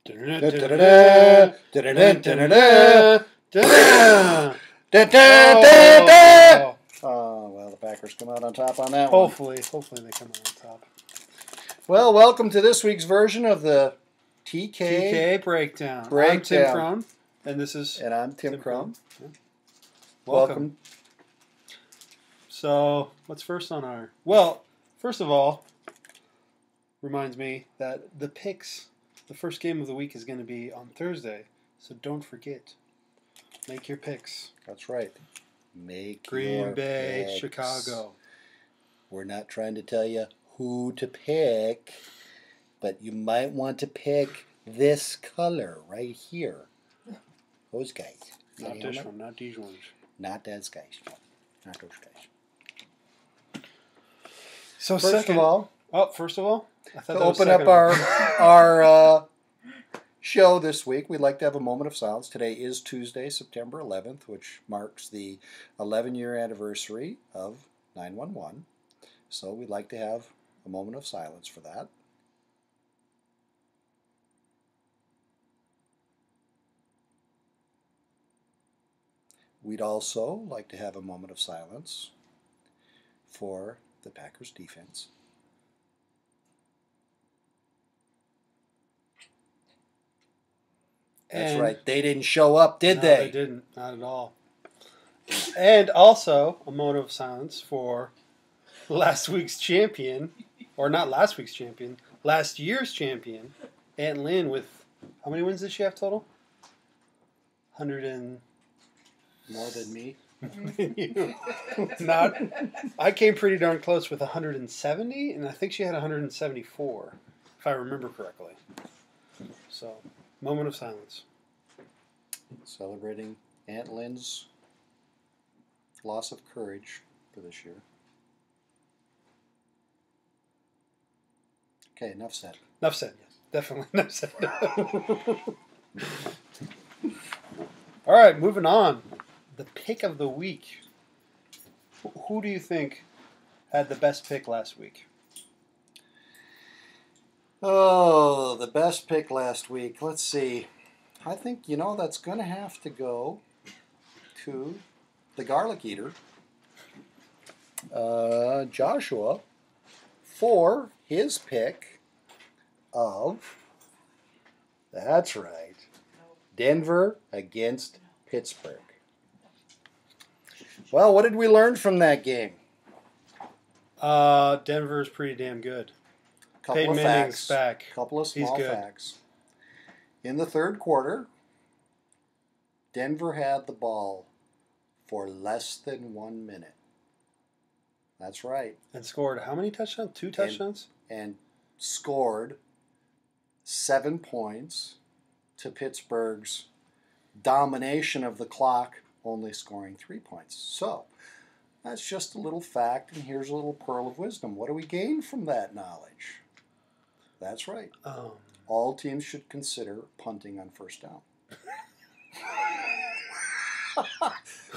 Oh, well, the Packers come out on top on that one. Hopefully they come out on top. Well, welcome to this week's version of the TK Breakdown. Breakdown. I'm Tim Crone, and this is... And I'm Tim Crone. Yeah. Welcome. So, what's first on our... Well, first of all, reminds me that the picks, the first game of the week is going to be on Thursday, so don't forget. Make your picks. That's right. Make Green your Bay, picks. Chicago. We're not trying to tell you who to pick, but you might want to pick this color right here. Those guys. Not this one, not these ones. Not those guys. Not those guys. So First of all, I thought to that was open up second. our show this week, we'd like to have a moment of silence. Today is Tuesday, September 11th, which marks the 11-year anniversary of 911. So we'd like to have a moment of silence for that. We'd also like to have a moment of silence for the Packers defense. That's right. They didn't show up, did they? No, they didn't. Not at all. And also, a moment of silence for last week's champion, or not last week's champion, last year's champion, Aunt Lynn, with how many wins does she have total? 100 and... More than me. Not. I came pretty darn close with 170, and I think she had 174, if I remember correctly. So, moment of silence. Celebrating Aunt Lynn's loss of courage for this year. Okay, enough said. Enough said. Yes, definitely enough said. All right, moving on. The pick of the week. Who do you think had the best pick last week? Oh, the best pick last week. Let's see. I think, that's going to have to go to the Garlic Eater, Joshua, for his pick of, that's right, Denver against Pittsburgh. Well, what did we learn from that game? Denver's pretty damn good. Peyton Manning's back. Couple of small facts. In the third quarter, Denver had the ball for less than 1 minute. That's right. And scored how many touchdowns? 2 touchdowns? And scored 7 points to Pittsburgh's domination of the clock, only scoring 3 points. So, that's just a little fact, and here's a little pearl of wisdom. What do we gain from that knowledge? That's right. All teams should consider punting on first down.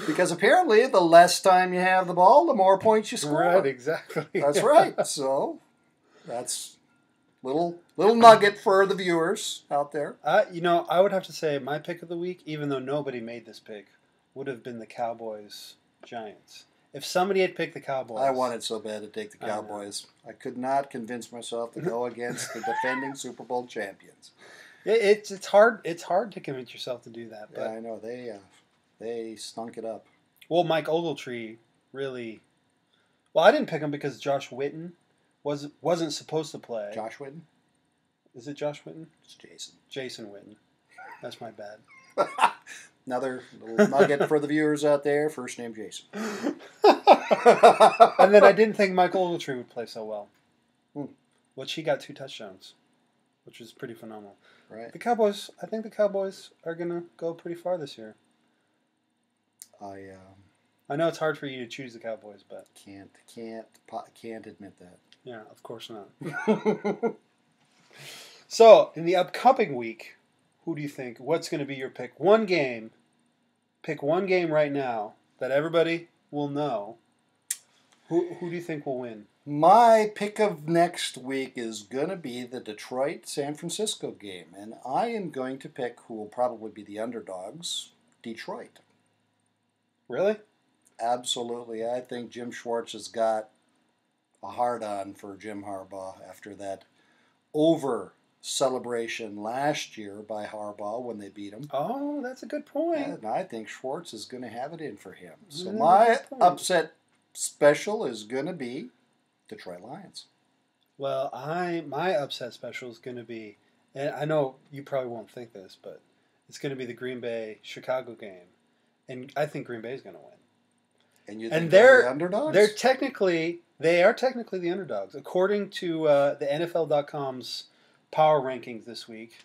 Because apparently, the less time you have the ball, the more points you score. Right, exactly. That's right. So, that's little nugget for the viewers out there. I would have to say my pick of the week, even though nobody made this pick, would have been the Cowboys-Giants. If somebody had picked the Cowboys... I wanted so bad to take the Cowboys. I could not convince myself to go against the defending Super Bowl champions. It's hard to convince yourself to do that. But, yeah, I know. They stunk it up. Well, Mike Ogletree really... Well, I didn't pick him because Josh Witten wasn't supposed to play. Josh Witten? Is it Josh Witten? It's Jason. Jason Witten. That's my bad. Another little nugget for the viewers out there. First name Jason. And then I didn't think Mike Ogletree would play so well. Which he got 2 touchdowns, which is pretty phenomenal. Right. I think the Cowboys are going to go pretty far this year. I know it's hard for you to choose the Cowboys, but can't admit that. Yeah, of course not. So, in the upcoming week, who do you think? What's going to be your pick? One game. Pick one game right now that everybody will know Who do you think will win? My pick of next week is going to be the Detroit-San Francisco game, and I am going to pick who will probably be the underdogs, Detroit. Really? Absolutely. I think Jim Schwartz has got a hard-on for Jim Harbaugh after that over-celebration last year by Harbaugh when they beat him. Oh, that's a good point. And I think Schwartz is going to have it in for him. So Yeah, my good point. upset special is going to be Detroit Lions. Well, my upset special is going to be, and I know you probably won't think this, but it's going to be the Green Bay Chicago game, and I think Green Bay is going to win. And you think And they're the underdogs? They are technically the underdogs according to the NFL.com's power rankings this week.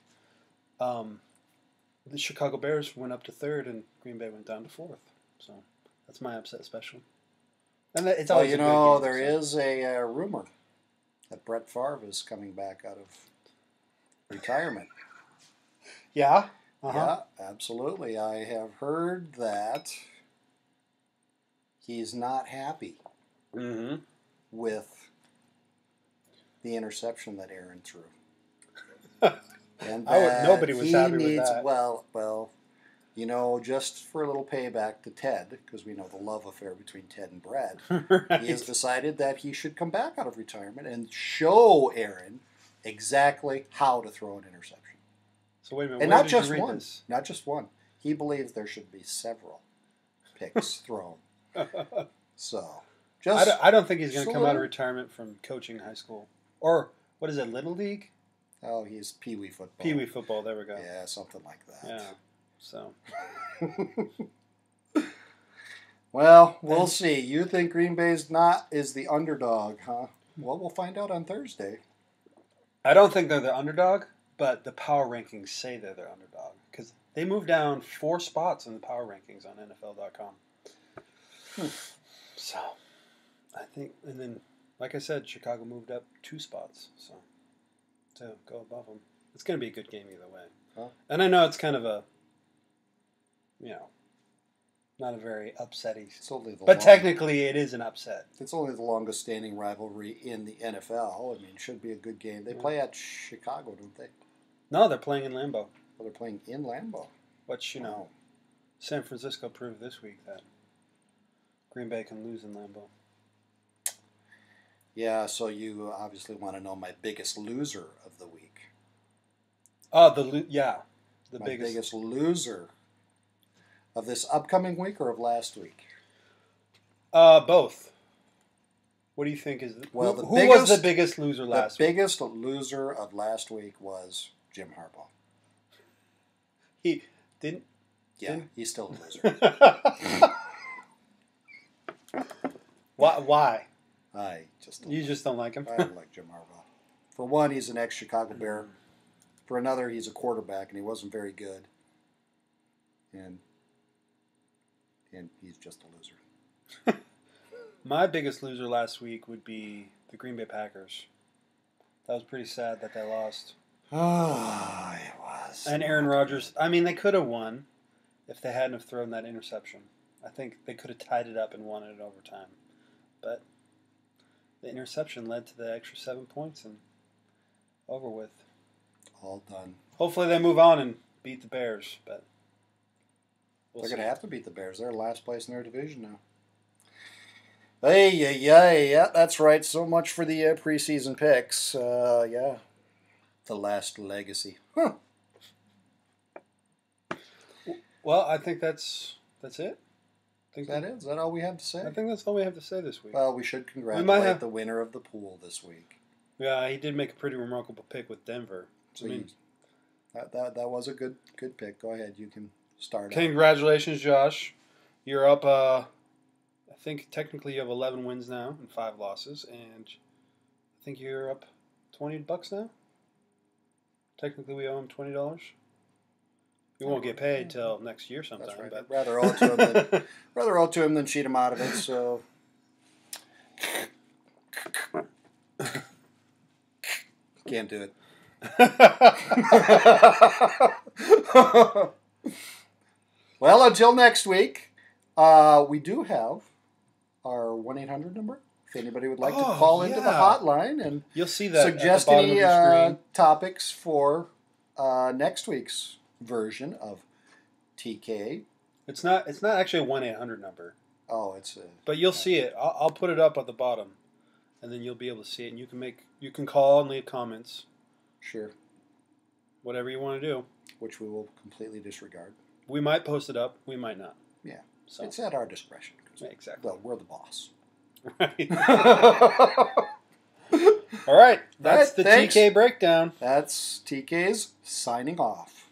The Chicago Bears went up to third, and Green Bay went down to fourth. So that's my upset special. And it's Well, always you a good know, game, there so. is a rumor that Brett Favre is coming back out of retirement. Yeah. Uh-huh. Yeah, absolutely. I have heard that he's not happy Mm-hmm. with the interception that Aaron threw. And nobody was he happy with needs, that. Well, you know, just for a little payback to Ted, because we know the love affair between Ted and Brad, Right. he has decided that he should come back out of retirement and show Aaron exactly how to throw an interception. So wait a minute. And where not did you just read one. this? Not just one. He believes there should be several picks thrown. So, just I don't think he's going to just a come out of little- retirement from coaching high school. Or, what is it, Little League? oh, he's Pee Wee football. Pee Wee football, there we go. Yeah, something like that. Yeah. So, Well, we'll see. You think Green Bay's is the underdog, huh? Well, we'll find out on Thursday. I don't think they're the underdog, but the power rankings say they're the underdog. Because they moved down 4 spots in the power rankings on NFL.com. So, I think, and then, like I said, Chicago moved up 2 spots. So, to go above them. It's going to be a good game either way. Huh? And I know it's kind of a, not a very upsetty. It's only the But technically, it is an upset. it's only the longest standing rivalry in the NFL. I mean, it should be a good game. They play at Chicago, don't they? No, they're playing in Lambeau. Well, they're playing in Lambeau. Which, Wow. San Francisco proved this week that Green Bay can lose in Lambeau. Yeah, so you obviously want to know my biggest loser of the week. Oh, the My biggest. biggest loser of this upcoming week or of last week? Both. What do you think is Well, who was the biggest loser last The week? biggest loser of last week was Jim Harbaugh. He didn't. Yeah, Didn't- he's still a loser. Why? I just don't, You just don't like him? I don't like Jim Harbaugh. For one, he's an ex-Chicago Bear. For another, he's a quarterback, and he wasn't very good. And he's just a loser. My biggest loser last week would be the Green Bay Packers. That was pretty sad that they lost. Oh, it was. And Aaron Rodgers, I mean, they could have won if they hadn't have thrown that interception. I think they could have tied it up and won it in overtime. But the interception led to the extra 7 points and over with. All done. Hopefully they move on and beat the Bears, but They're going to have to beat the Bears. They're last place in their division now. Hey, yeah, that's right. So much for the preseason picks. Yeah. The last legacy. Huh. Well, I think that's it. Is that all we have to say? I think that's all we have to say this week. Well, we should might congratulate have- the winner of the pool this week. Yeah, he did make a pretty remarkable pick with Denver. So I mean, that was a good pick. Go ahead, you can start. congratulations, Josh. You're up. I think technically you have 11 wins now and 5 losses, and I think you're up $20 now. Technically, we owe him $20. You won't get paid till next year sometime. That's right. But I'd rather owe to him than cheat him out of it. So can't do it. Well, until next week, we do have our 1-800 number. If anybody would like to Oh, call into the yeah. hotline and You'll see that suggest at the bottom any of your screen. topics for next week's version of TK. It's not actually a 1-800 number, Oh, it's a. but you'll see it. I'll put it up at the bottom, and then you'll be able to see it. And you can call and leave comments, Sure. whatever you want to do. Which we will completely disregard. We might post it up. We might not. Yeah. So It's at our discretion. 'Cause, Yeah, exactly. well, we're the boss. Right. All right. That's right, the thanks. TK breakdown. That's TK's signing off.